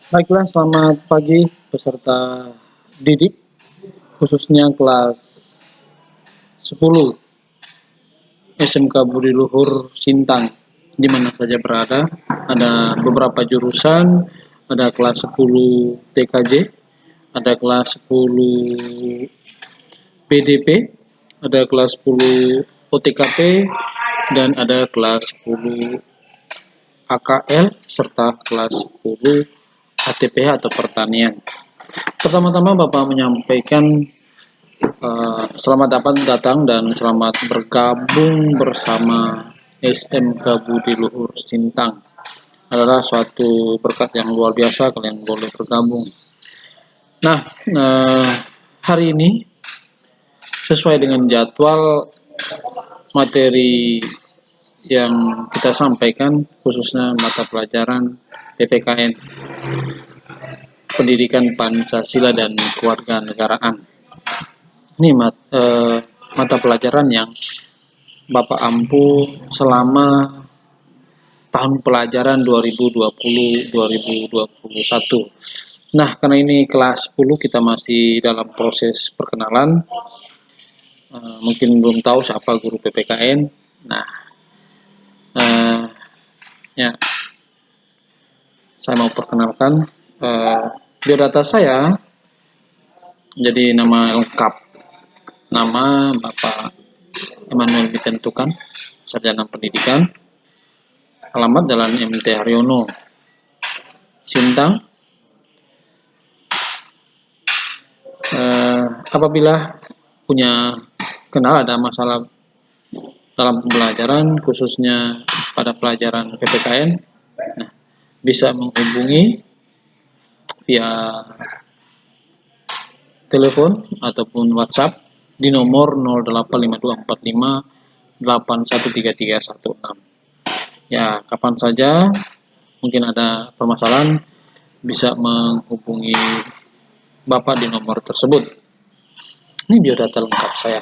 Baiklah, selamat pagi peserta didik, khususnya kelas 10 SMK Budi Luhur Sintang, di mana saja berada. Ada beberapa jurusan, ada kelas 10 TKJ, ada kelas 10 PDP, ada kelas 10 OTKP, dan ada kelas 10 AKL, serta kelas 10 ATPH atau pertanian. Pertama-tama Bapak menyampaikan selamat datang dan selamat bergabung bersama SMK Budi Luhur Sintang. Adalah suatu berkat yang luar biasa kalian boleh bergabung. Nah, hari ini sesuai dengan jadwal materi yang kita sampaikan, khususnya mata pelajaran PPKN, Pendidikan Pancasila dan Kewarganegaraan. Ini mata pelajaran yang Bapak ampu selama tahun pelajaran 2020-2021. Nah, karena ini kelas 10 kita masih dalam proses perkenalan. Mungkin belum tahu siapa guru PPKN. Nah, ya, saya mau perkenalkan biodata saya. Jadi nama lengkap, nama Bapak Emmanuel ditentukan, sarjana pendidikan, alamat Jalan MT Haryono, Sintang. Apabila punya ada masalah dalam pembelajaran, khususnya pada pelajaran PPKN, nah, bisa menghubungi via telepon ataupun WhatsApp di nomor 085245813316. Ya, kapan saja mungkin ada permasalahan bisa menghubungi Bapak di nomor tersebut. Ini biodata lengkap saya.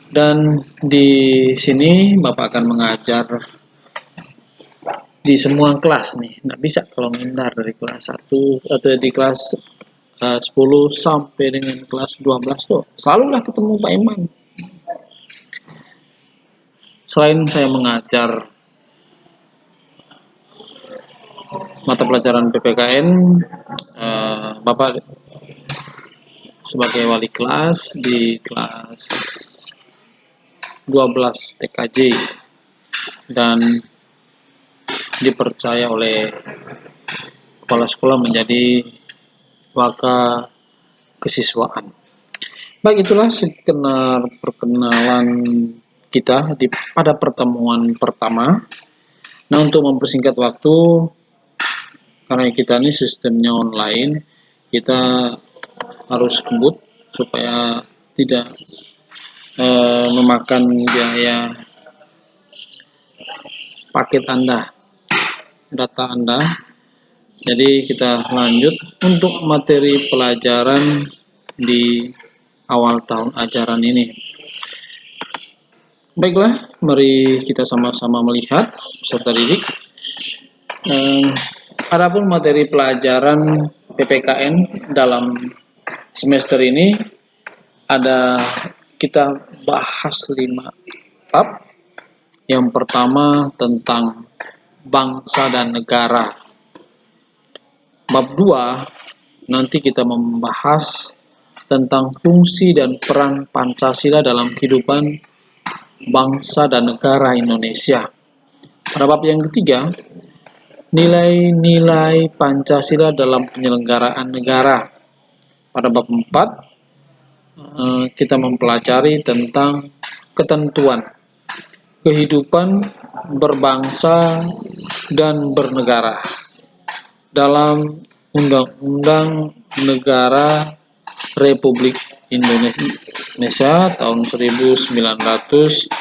Dan di sini Bapak akan mengajar di semua kelas nih. Nggak bisa kalau menghindar dari kelas 1 atau di kelas 10 sampai dengan kelas 12 tuh. Selalulah ketemu Pak Iman. Selain saya mengajar mata pelajaran PPKN, Bapak sebagai wali kelas di kelas 12 TKJ dan dipercaya oleh kepala sekolah menjadi waka kesiswaan. Baik, itulah sekedar perkenalan kita pada pertemuan pertama. Nah, untuk mempersingkat waktu, karena kita ini sistemnya online, kita harus kebut supaya tidak memakan biaya paket Anda, data Anda. Jadi kita lanjut untuk materi pelajaran di awal tahun ajaran ini. Baiklah, mari kita sama-sama melihat peserta didik. Adapun materi pelajaran PPKN dalam semester ini ada kita bahas 5 bab. Yang pertama tentang bangsa dan negara. Bab 2 nanti kita membahas tentang fungsi dan peran Pancasila dalam kehidupan bangsa dan negara Indonesia. Pada bab yang ketiga, nilai-nilai Pancasila dalam penyelenggaraan negara. Pada bab 4, kita mempelajari tentang ketentuan kehidupan berbangsa dan bernegara dalam Undang-Undang Negara Republik Indonesia tahun 1945.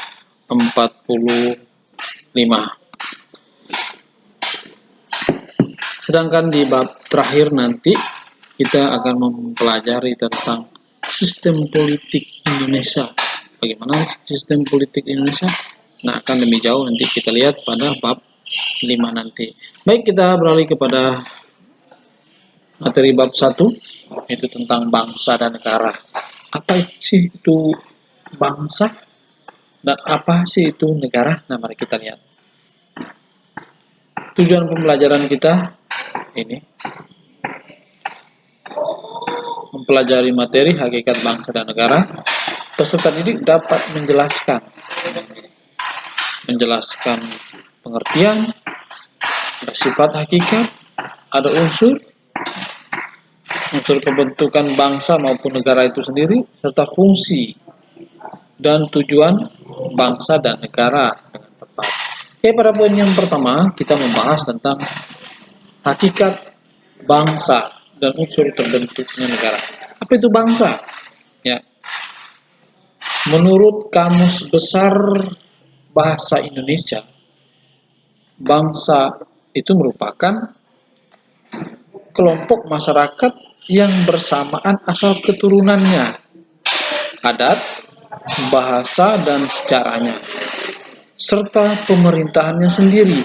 Sedangkan di bab terakhir nanti kita akan mempelajari tentang sistem politik Indonesia. Bagaimana sistem politik Indonesia? Nah, akan lebih jauh nanti kita lihat pada bab 5 nanti. Baik, kita beralih kepada Materi bab 1 itu tentang bangsa dan negara. Apa sih itu bangsa dan apa sih itu negara? Nah, mari kita lihat. Tujuan pembelajaran kita ini mempelajari materi hakikat bangsa dan negara. Peserta didik dapat menjelaskan pengertian, ada sifat hakikat, ada unsur pembentukan bangsa maupun negara itu sendiri, serta fungsi dan tujuan bangsa dan negara dengan tepat. Oke, pada poin yang pertama kita membahas tentang hakikat bangsa dan unsur terbentuknya negara. Apa itu bangsa? Ya, menurut Kamus Besar Bahasa Indonesia, bangsa itu merupakan kelompok masyarakat yang bersamaan asal keturunannya, adat, bahasa, dan sejarahnya, serta pemerintahannya sendiri.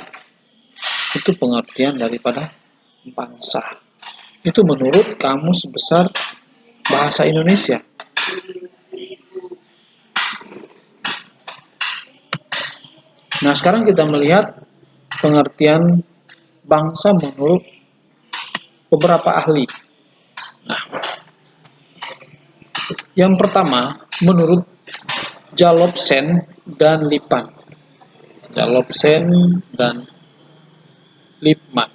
Itu pengertian daripada bangsa. Itu menurut Kamus Besar Bahasa Indonesia. Nah, sekarang kita melihat pengertian bangsa menurut beberapa ahli. Nah, yang pertama, menurut Jalobsen dan Lipan. Jalobsen dan Lippmann.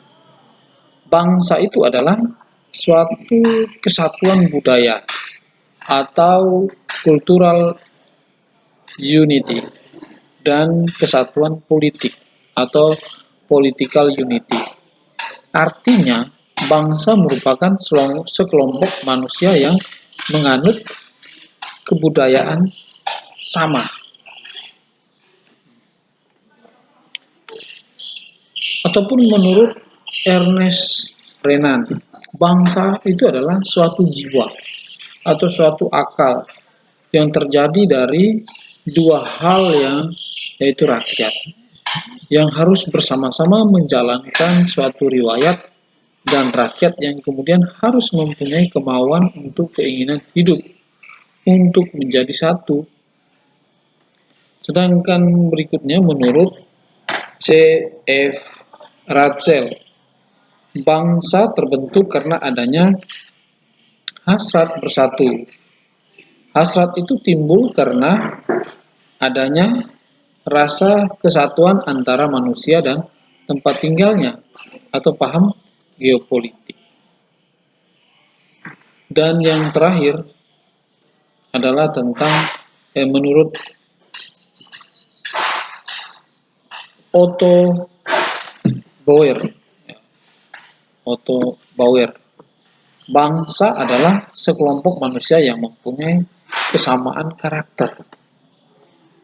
Bangsa itu adalah suatu kesatuan budaya atau cultural unity dan kesatuan politik atau political unity. Artinya, bangsa merupakan sekelompok manusia yang menganut kebudayaan sama. Ataupun menurut Ernest Renan, bangsa itu adalah suatu jiwa atau suatu akal yang terjadi dari dua hal yaitu rakyat yang harus bersama-sama menjalankan suatu riwayat dan rakyat yang kemudian harus mempunyai kemauan untuk keinginan hidup untuk menjadi satu. Sedangkan berikutnya menurut C.F. Ratzel, bangsa terbentuk karena adanya hasrat bersatu. Hasrat itu timbul karena adanya rasa kesatuan antara manusia dan tempat tinggalnya atau paham geopolitik. Dan yang terakhir adalah tentang menurut Otto Bauer, bangsa adalah sekelompok manusia yang mempunyai kesamaan karakter.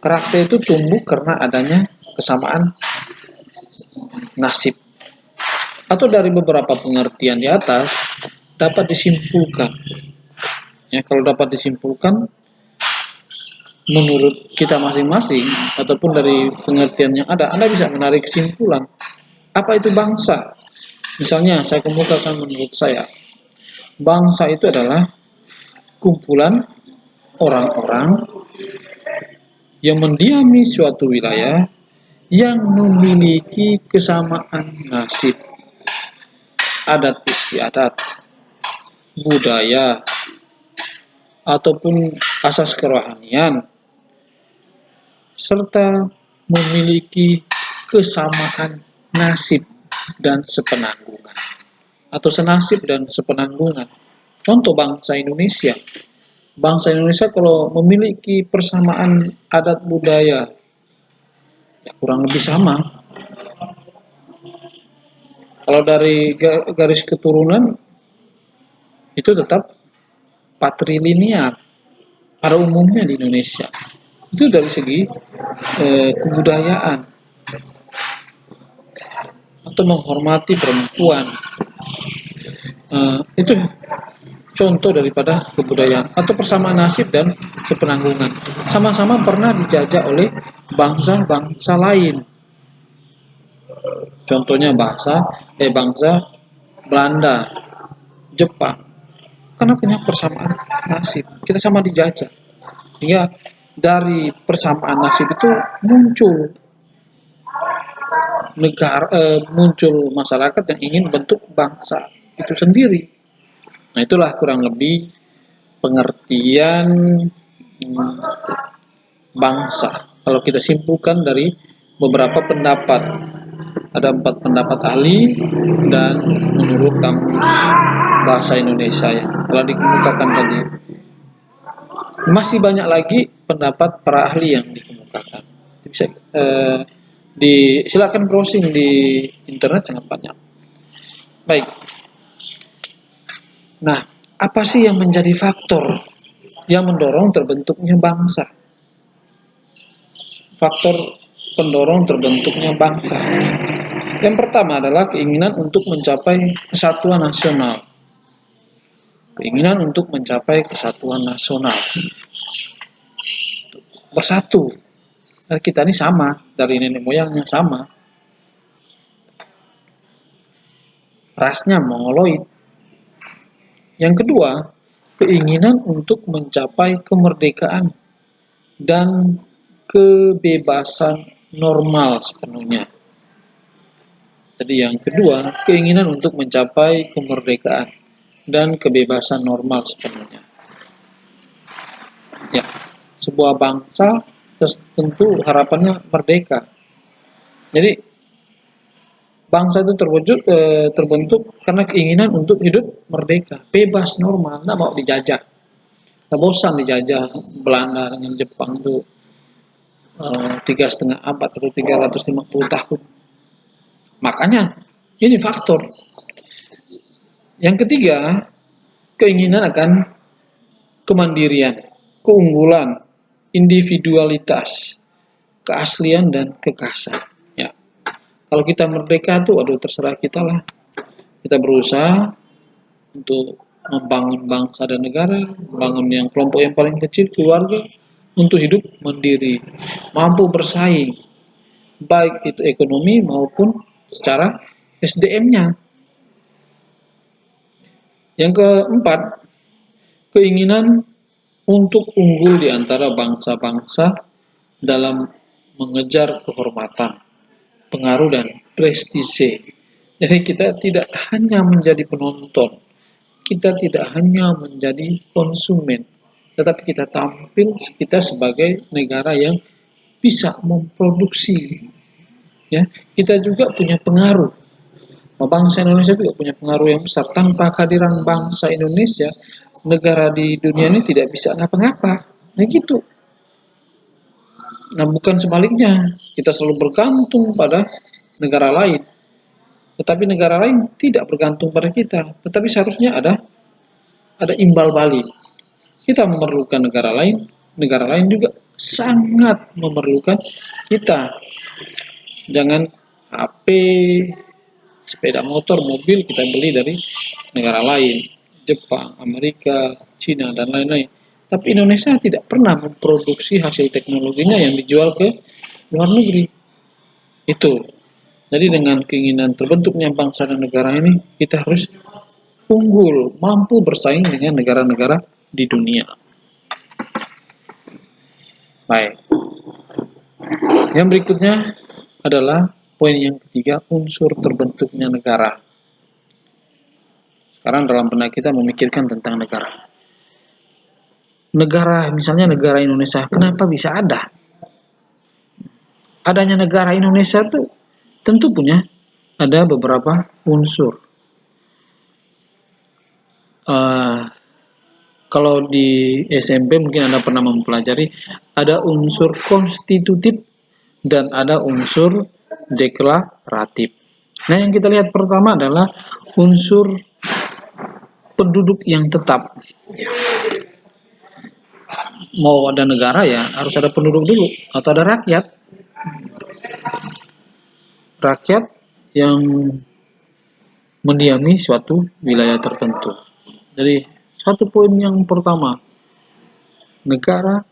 Karakter itu tumbuh karena adanya kesamaan nasib. Atau dari beberapa pengertian di atas dapat disimpulkan. Ya, kalau dapat disimpulkan menurut kita masing-masing ataupun dari pengertian yang ada, Anda bisa menarik kesimpulan. Apa itu bangsa? Misalnya, saya kemukakan menurut saya, bangsa itu adalah kumpulan orang-orang yang mendiami suatu wilayah yang memiliki kesamaan nasib, adat istiadat, budaya, ataupun asas kerohanian, serta memiliki kesamaan nasib dan sepenanggungan atau senasib dan sepenanggungan. Contoh bangsa Indonesia kalau memiliki persamaan adat budaya ya kurang lebih sama. Kalau dari garis keturunan itu tetap patrilinear pada umumnya di Indonesia. Itu dari segi kebudayaan atau menghormati perempuan. Itu contoh daripada kebudayaan atau persamaan nasib dan sepenanggungan. Sama-sama pernah dijajah oleh bangsa-bangsa lain. Contohnya bangsa Belanda Jepang, karena punya persamaan nasib. Kita sama dijajah. Sehingga dari persamaan nasib itu muncul muncul masyarakat yang ingin bentuk bangsa itu sendiri. Nah, itulah kurang lebih pengertian bangsa. Kalau kita simpulkan dari beberapa pendapat, ada 4 pendapat ahli dan menurut Kamus Bahasa Indonesia yang telah dikemukakan tadi. Masih banyak lagi pendapat para ahli yang dikemukakan. Bisa silakan browsing di internet, sangat banyak. Baik. Nah, apa sih yang menjadi faktor yang mendorong terbentuknya bangsa? Faktor pendorong terbentuknya bangsa. Yang pertama adalah keinginan untuk mencapai kesatuan nasional. Keinginan untuk mencapai kesatuan nasional. Bersatu. Kita ini sama, dari nenek moyangnya sama. Rasnya mongoloid. Yang kedua, keinginan untuk mencapai kemerdekaan dan kebebasan normal sepenuhnya. Jadi yang kedua, keinginan untuk mencapai kemerdekaan dan kebebasan normal sepenuhnya. Ya, sebuah bangsa tentu harapannya merdeka. Jadi bangsa itu terbentuk karena keinginan untuk hidup merdeka, bebas, normal, nggak mau dijajah. Nggak bosan dijajah Belanda dengan Jepang itu 3,5 abad atau 350 tahun. Makanya ini faktor. Yang ketiga, keinginan akan kemandirian, keunggulan, individualitas, keaslian dan kekhasan. Ya. Kalau kita merdeka tuh, aduh terserah kita lah. Kita berusaha untuk membangun bangsa dan negara, membangun yang kelompok yang paling kecil, keluarga, untuk hidup mandiri, mampu bersaing, baik itu ekonomi maupun secara SDM-nya. Yang keempat, keinginan untuk unggul di antara bangsa-bangsa dalam mengejar kehormatan, pengaruh dan prestise. Jadi kita tidak hanya menjadi penonton, kita tidak hanya menjadi konsumen, tetapi kita tampil kita sebagai negara yang bisa memproduksi. Ya, kita juga punya pengaruh. Bangsa Indonesia juga punya pengaruh yang besar. Tanpa kehadiran bangsa Indonesia, negara di dunia ini tidak bisa ngapa-ngapa. Nah gitu. Nah bukan sebaliknya, kita selalu bergantung pada negara lain. Tetapi negara lain tidak bergantung pada kita. Tetapi seharusnya ada imbal balik. Kita memerlukan negara lain juga sangat memerlukan kita. Jangan HP, sepeda motor, mobil kita beli dari negara lain, Jepang, Amerika, Cina, dan lain-lain. Tapi Indonesia tidak pernah memproduksi hasil teknologinya yang dijual ke luar negeri. Itu. Jadi dengan keinginan terbentuknya bangsa dan negara ini, kita harus unggul, mampu bersaing dengan negara-negara di dunia. Baik. Yang berikutnya adalah poin yang ketiga, unsur terbentuknya negara. Sekarang dalam benak kita memikirkan tentang negara. Negara, misalnya negara Indonesia, kenapa bisa ada? Adanya negara Indonesia itu tentu punya ada beberapa unsur. Kalau di SMP mungkin Anda pernah mempelajari, ada unsur konstitutif dan ada unsur deklaratif. Nah, yang kita lihat pertama adalah unsur penduduk yang tetap. Mau ada negara ya harus ada penduduk dulu atau ada rakyat. Rakyat yang mendiami suatu wilayah tertentu. Jadi satu poin yang pertama, negara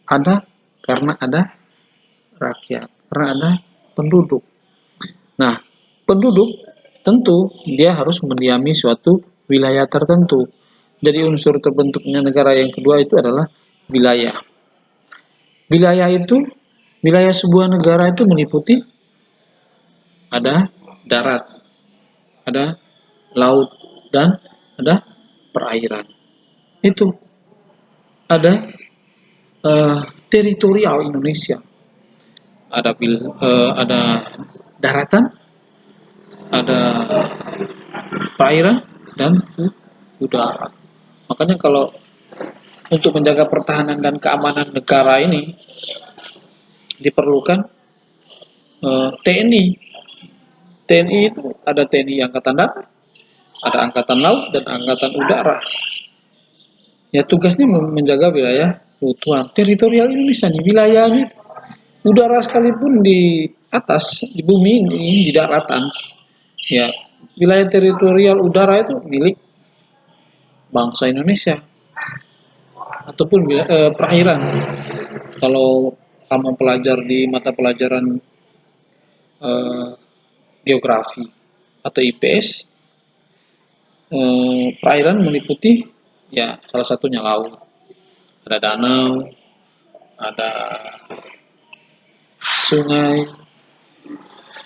ada karena ada rakyat, karena ada penduduk. Nah, penduduk tentu dia harus mendiami suatu wilayah tertentu. Jadi unsur terbentuknya negara yang kedua itu adalah wilayah. Wilayah sebuah negara itu meliputi ada darat, ada laut, dan ada perairan. Itu ada teritorial Indonesia. Ada daratan, ada perairan, dan udara. Makanya kalau untuk menjaga pertahanan dan keamanan negara ini diperlukan TNI. TNI itu ada TNI Angkatan Darat, ada Angkatan Laut, dan Angkatan Udara. Ya tugasnya menjaga wilayah keutuhan teritorial Indonesia nih, wilayahnya udara sekalipun di atas di bumi ini di daratan, ya wilayah teritorial udara itu milik bangsa Indonesia ataupun perairan. Kalau kamu pelajar di mata pelajaran eh, geografi atau IPS, perairan meliputi ya salah satunya laut, ada danau, ada sungai,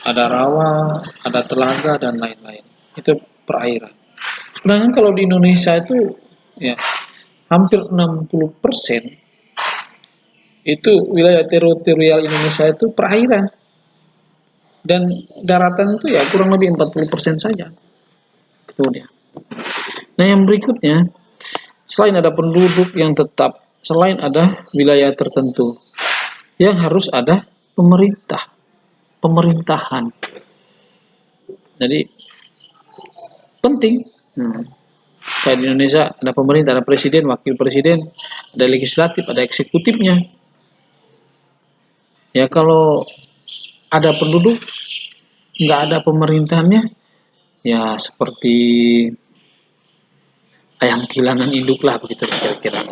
ada rawa, ada telaga, dan lain-lain. Itu perairan. Sebenarnya kalau di Indonesia itu ya hampir 60% itu wilayah teritorial Indonesia itu perairan. Dan daratan itu ya kurang lebih 40% saja. Itu dia. Nah, yang berikutnya, selain ada penduduk yang tetap, selain ada wilayah tertentu, yang harus ada pemerintahan. Jadi penting. Kayak di Indonesia ada pemerintah, ada presiden, wakil presiden, ada legislatif, ada eksekutifnya. Ya kalau ada penduduk, nggak ada pemerintahannya, ya seperti ayam kehilangan induk lah begitu kira-kira.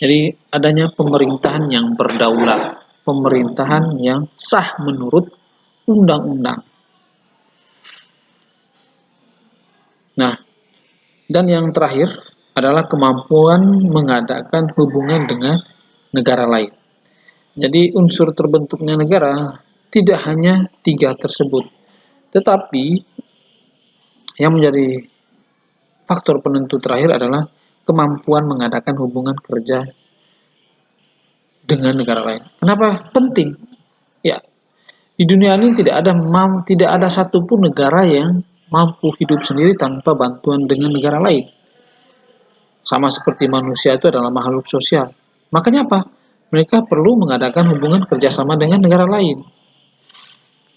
Jadi adanya pemerintahan yang berdaulat, pemerintahan yang sah menurut undang-undang. Nah, dan yang terakhir adalah kemampuan mengadakan hubungan dengan negara lain. Jadi unsur terbentuknya negara tidak hanya 3 tersebut, tetapi yang menjadi faktor penentu terakhir adalah kemampuan mengadakan hubungan kerja dengan negara lain. Kenapa penting? Ya, di dunia ini tidak ada satupun negara yang mampu hidup sendiri tanpa bantuan dengan negara lain. Sama seperti manusia itu adalah makhluk sosial. Makanya apa? Mereka perlu mengadakan hubungan kerjasama dengan negara lain.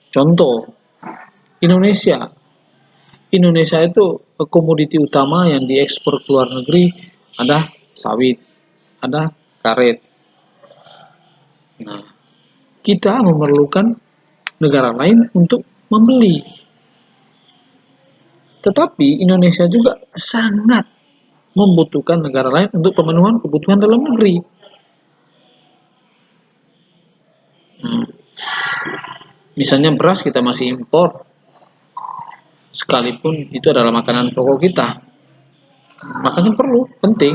Contoh, Indonesia. Indonesia itu komoditi utama yang diekspor ke luar negeri ada sawit, ada karet. Nah, kita memerlukan negara lain untuk membeli. Tetapi Indonesia juga sangat membutuhkan negara lain untuk pemenuhan kebutuhan dalam negeri. Misalnya beras kita masih impor, sekalipun itu adalah makanan pokok kita. Makanya perlu, penting.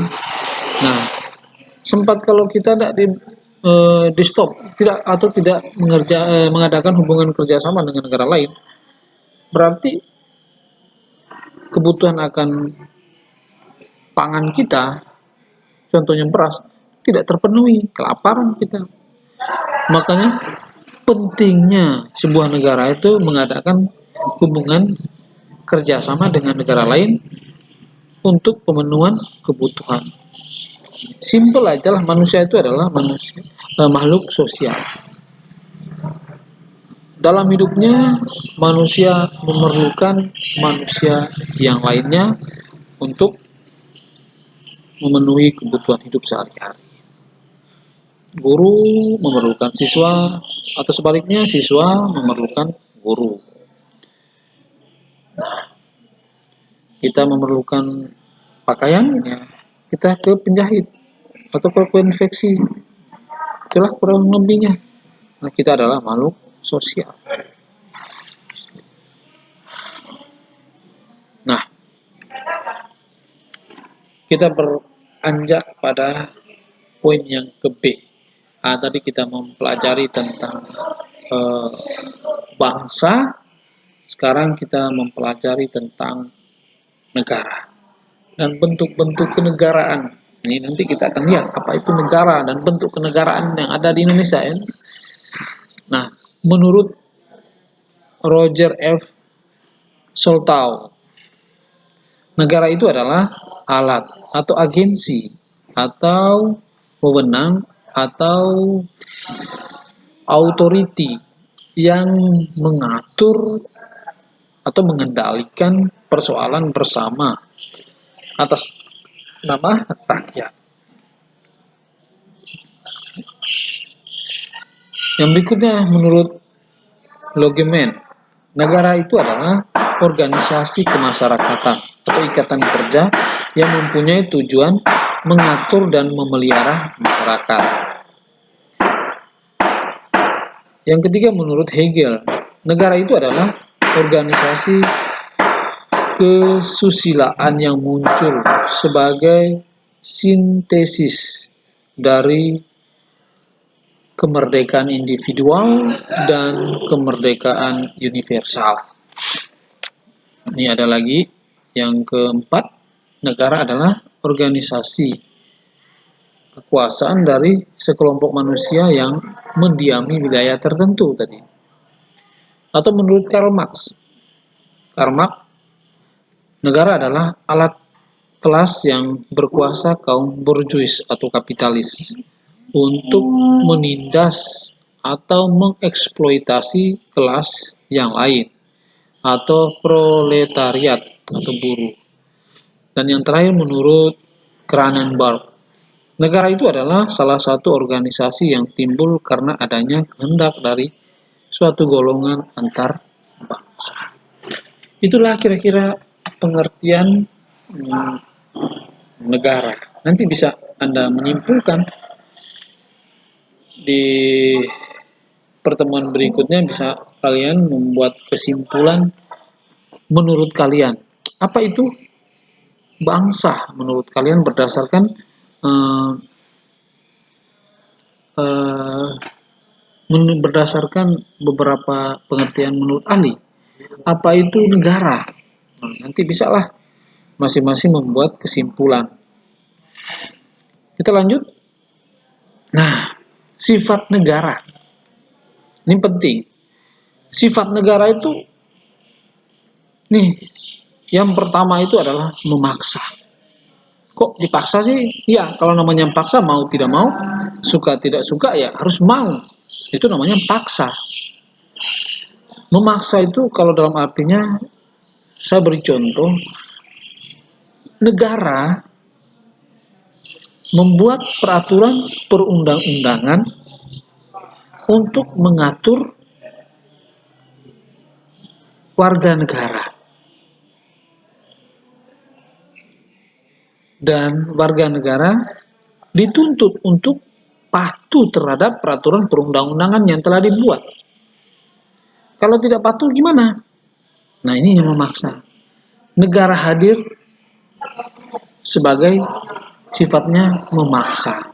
Nah, sempat kalau kita tidak di stop, tidak mengadakan hubungan kerjasama dengan negara lain, berarti kebutuhan akan pangan kita, contohnya beras, tidak terpenuhi, kelaparan kita. Makanya pentingnya sebuah negara itu mengadakan hubungan kerjasama dengan negara lain untuk pemenuhan kebutuhan. Simpel aja lah, manusia itu adalah makhluk sosial. Dalam hidupnya manusia memerlukan manusia yang lainnya untuk memenuhi kebutuhan hidup sehari-hari. Guru memerlukan siswa atau sebaliknya siswa memerlukan guru. Kita memerlukan pakaian, ya kita ke penjahit atau ke konveksi. Itulah kurang lebihnya. Nah, kita adalah makhluk sosial. kita beranjak pada poin yang ke B. Tadi kita mempelajari tentang bangsa, sekarang kita mempelajari tentang negara dan bentuk-bentuk kenegaraan. Ini nanti kita akan lihat apa itu negara dan bentuk kenegaraan yang ada di Indonesia ya. Nah, menurut Roger F. Soltau, negara itu adalah alat atau agensi atau wewenang atau authority yang mengatur atau mengendalikan persoalan bersama atas nama rakyat. Yang berikutnya menurut Logeman, negara itu adalah organisasi kemasyarakatan atau ikatan kerja yang mempunyai tujuan mengatur dan memelihara masyarakat. Yang ketiga menurut Hegel, negara itu adalah organisasi kesusilaan yang muncul sebagai sintesis dari kemerdekaan individual dan kemerdekaan universal. Ini ada lagi yang keempat, negara adalah organisasi kekuasaan dari sekelompok manusia yang mendiami wilayah tertentu tadi. Atau menurut Karl Marx, negara adalah alat kelas yang berkuasa kaum borjuis atau kapitalis untuk menindas atau mengeksploitasi kelas yang lain atau proletariat atau buruh. Dan yang terakhir menurut Cronenberg, negara itu adalah salah satu organisasi yang timbul karena adanya kehendak dari suatu golongan antar bangsa. Itulah kira-kira pengertian negara. Nanti bisa Anda menyimpulkan di pertemuan berikutnya, bisa kalian membuat kesimpulan menurut kalian. Apa itu bangsa menurut kalian berdasarkan berdasarkan beberapa pengertian menurut ahli. Apa itu negara? Nanti bisalah masing-masing membuat kesimpulan. Kita lanjut. Nah, sifat negara. Ini penting. Sifat negara itu, nih, yang pertama itu adalah memaksa. Kok dipaksa sih? Ya, kalau namanya paksa, mau tidak mau, suka tidak suka, ya harus mau. Itu namanya paksa. Memaksa itu kalau dalam artinya, saya beri contoh, negara membuat peraturan perundang-undangan untuk mengatur warga negara. Dan warga negara dituntut untuk patuh terhadap peraturan perundang-undangan yang telah dibuat. Kalau tidak patuh gimana? Nah, ini yang memaksa. Negara hadir sebagai sifatnya memaksa.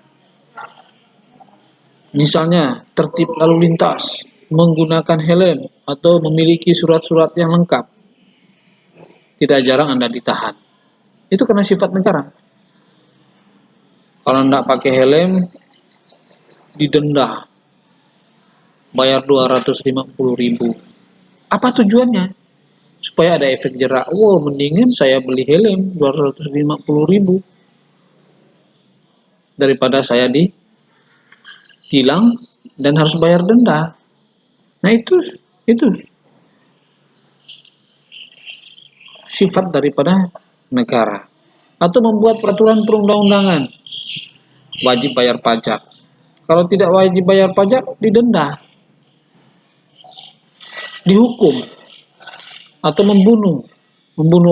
Misalnya, tertib lalu lintas, menggunakan helm, atau memiliki surat-surat yang lengkap. Tidak jarang Anda ditahan. Itu karena sifat negara. Kalau tidak pakai helm, didenda. Bayar 250.000. Apa tujuannya? Supaya ada efek jerak. Wow, mendingan saya beli helm 250.000 daripada saya ditilang dan harus bayar denda. Nah, itu sifat daripada negara. Atau membuat peraturan perundang-undangan, wajib bayar pajak. Kalau tidak wajib bayar pajak, didenda, dihukum, atau membunuh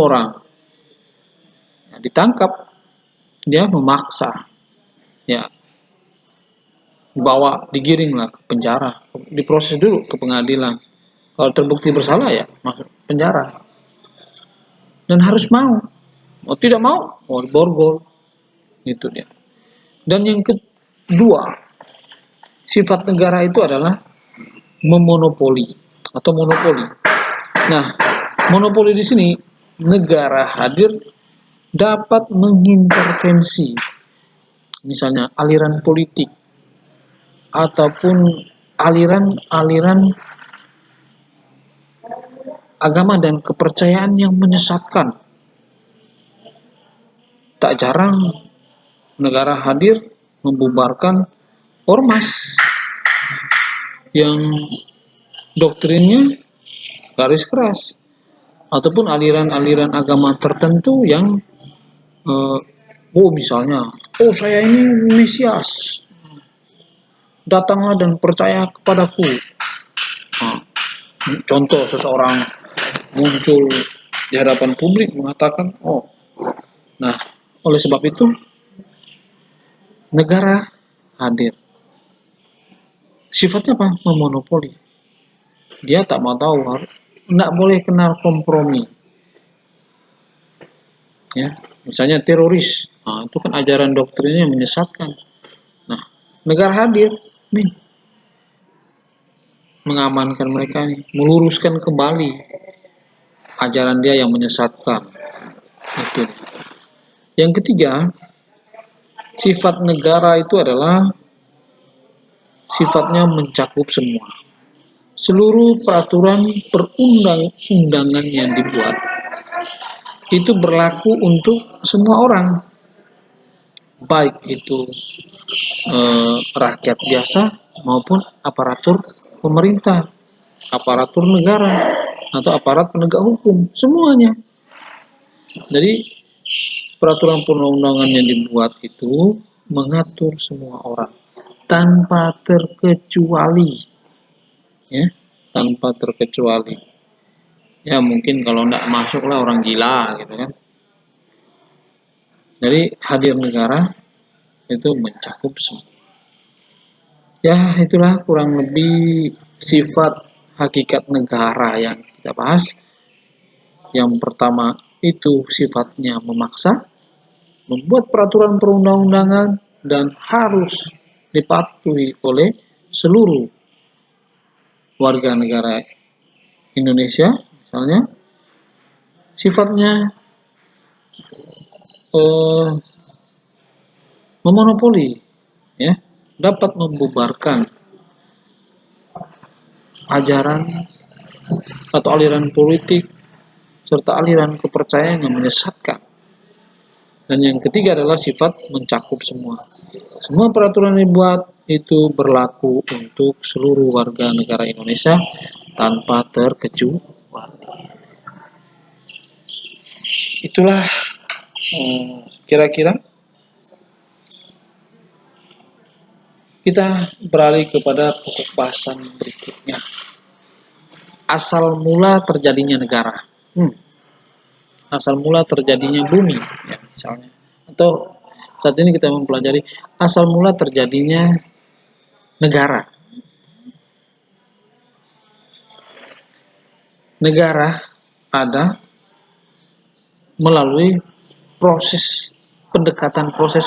orang. Nah, ditangkap, dia memaksa, ya, dibawa, digiringlah ke penjara, diproses dulu ke pengadilan. Kalau terbukti bersalah, ya masuk penjara. Dan harus mau tidak mau, mau diborgol. Itu dia. Dan yang kedua, sifat negara itu adalah memonopoli atau monopoli. Nah, monopoli di sini negara hadir dapat mengintervensi misalnya aliran politik ataupun aliran-aliran agama dan kepercayaan yang menyesatkan. Tak jarang negara hadir membubarkan ormas yang doktrinnya garis keras ataupun aliran-aliran agama tertentu yang misalnya saya ini Mesias, datanglah dan percaya kepadaku. Nah, contoh seseorang muncul di hadapan publik mengatakan nah oleh sebab itu negara hadir. Sifatnya apa? Memonopoli. Dia tak mau tahu, tidak boleh kenal kompromi. Ya, misalnya teroris, itu kan ajaran doktrinnya menyesatkan. Nah, negara hadir nih mengamankan mereka nih, meluruskan kembali ajaran dia yang menyesatkan. Itu. Yang ketiga, sifat negara itu adalah sifatnya mencakup semua. Seluruh peraturan perundang-undangan yang dibuat itu berlaku untuk semua orang, baik itu rakyat biasa maupun aparatur pemerintah, aparatur negara atau aparat penegak hukum, semuanya. Jadi peraturan perundang-undangan yang dibuat itu mengatur semua orang tanpa terkecuali, ya, tanpa terkecuali. Ya mungkin kalau tidak masuklah orang gila gitu kan. Jadi hadir negara itu mencakup semua. Ya itulah kurang lebih sifat hakikat negara yang kita bahas. Yang pertama itu sifatnya memaksa, membuat peraturan perundang-undangan dan harus dipatuhi oleh seluruh warga negara Indonesia. Misalnya sifatnya memonopoli, ya, dapat membubarkan ajaran atau aliran politik serta aliran kepercayaan yang menyesatkan. Dan yang ketiga adalah sifat mencakup semua. Semua peraturan yang dibuat itu berlaku untuk seluruh warga negara Indonesia tanpa terkecuali. Itulah kira-kira. Kita beralih kepada pokok bahasan berikutnya. Asal mula terjadinya negara. Asal mula terjadinya bumi, ya, misalnya. Atau saat ini kita mempelajari asal mula terjadinya negara. Negara ada melalui proses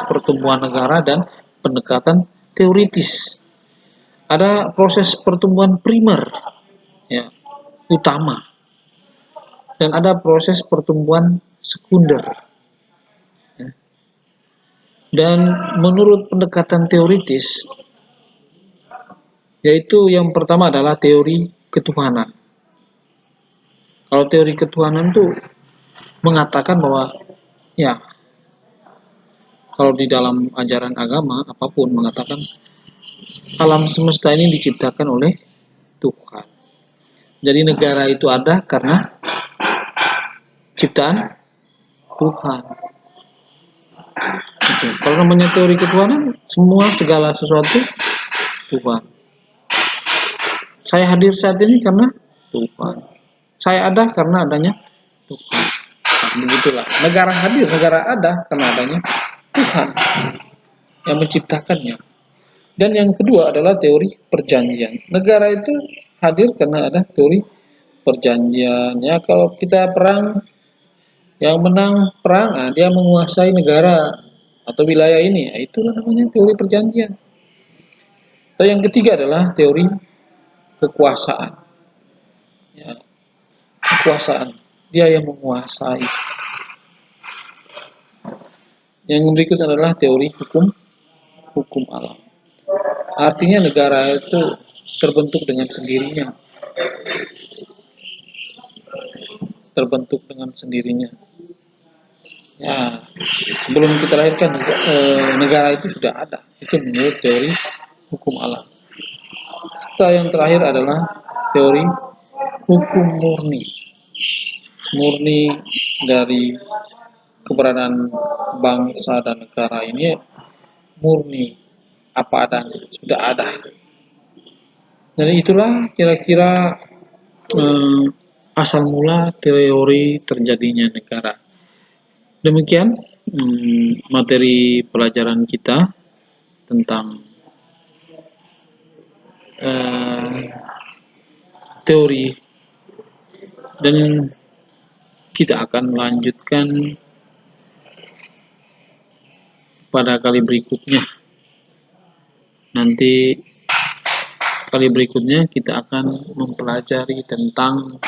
pertumbuhan negara dan pendekatan teoritis. Ada proses pertumbuhan primer, ya, utama, dan ada proses pertumbuhan sekunder. Ya. Dan menurut pendekatan teoritis, yaitu yang pertama adalah teori ketuhanan. Kalau teori ketuhanan itu mengatakan bahwa ya, kalau di dalam ajaran agama apapun mengatakan alam semesta ini diciptakan oleh Tuhan. Jadi negara itu ada karena ciptaan Tuhan. Gitu. Kalau namanya teori ketuhanan, semua segala sesuatu Tuhan. Saya hadir saat ini karena Tuhan. Saya ada karena adanya Tuhan. Nah, begitulah. Negara hadir, negara ada karena adanya Tuhan yang menciptakannya. Dan yang kedua adalah teori perjanjian. Negara itu hadir karena ada teori perjanjian. Ya, kalau kita perang, yang menang perang, dia menguasai negara. atau wilayah ini. Itulah namanya teori perjanjian. Atau yang ketiga adalah teori kekuasaan. Ya, kekuasaan. Dia yang menguasai. Yang berikut adalah teori hukum alam. Artinya negara itu terbentuk dengan sendirinya. Terbentuk dengan sendirinya. Ya, sebelum kita lahirkan negara itu sudah ada. Itu menurut teori hukum alam. Setelah yang terakhir adalah teori hukum murni. Murni dari keberadaan bangsa dan negara ini murni apa adanya, sudah ada. Jadi itulah kira-kira asal mula teori terjadinya negara. Demikian materi pelajaran kita tentang teori, dan kita akan melanjutkan pada kali berikutnya. Nanti kali berikutnya kita akan mempelajari tentang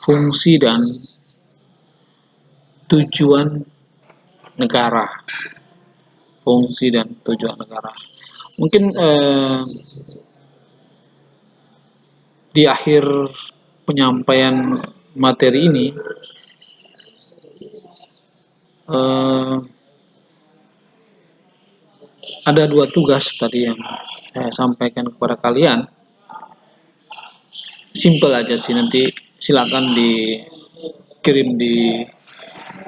fungsi dan tujuan negara. Fungsi dan tujuan negara. Mungkin di akhir penyampaian materi ini ada 2 tugas tadi yang saya sampaikan kepada kalian. Simple aja sih, nanti silakan dikirim di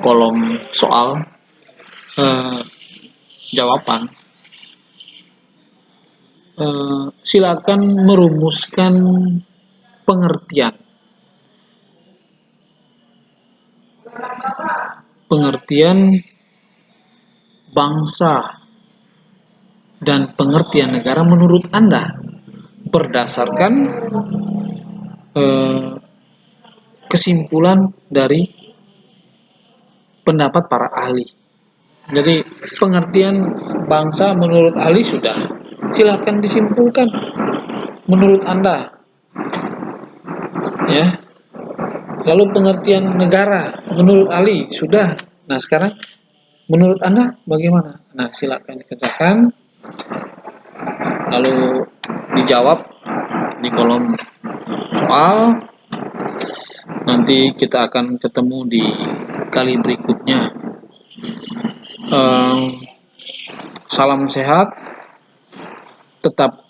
kolom soal jawaban. Silakan merumuskan pengertian bangsa dan pengertian negara menurut Anda berdasarkan kesimpulan dari pendapat para ahli. Jadi pengertian bangsa menurut ahli sudah, silakan disimpulkan menurut Anda, ya. Lalu pengertian negara menurut ahli sudah. Nah sekarang menurut Anda bagaimana? Nah silakan dikerjakan, lalu dijawab di kolom soal. Nanti kita akan ketemu di kali berikutnya. Salam sehat, tetap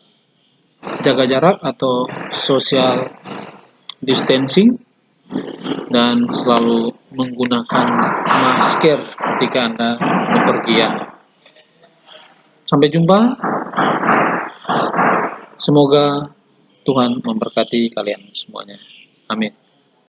jaga jarak atau social distancing, dan selalu menggunakan masker ketika Anda bepergian. Sampai jumpa. Semoga Tuhan memberkati kalian semuanya. Amin.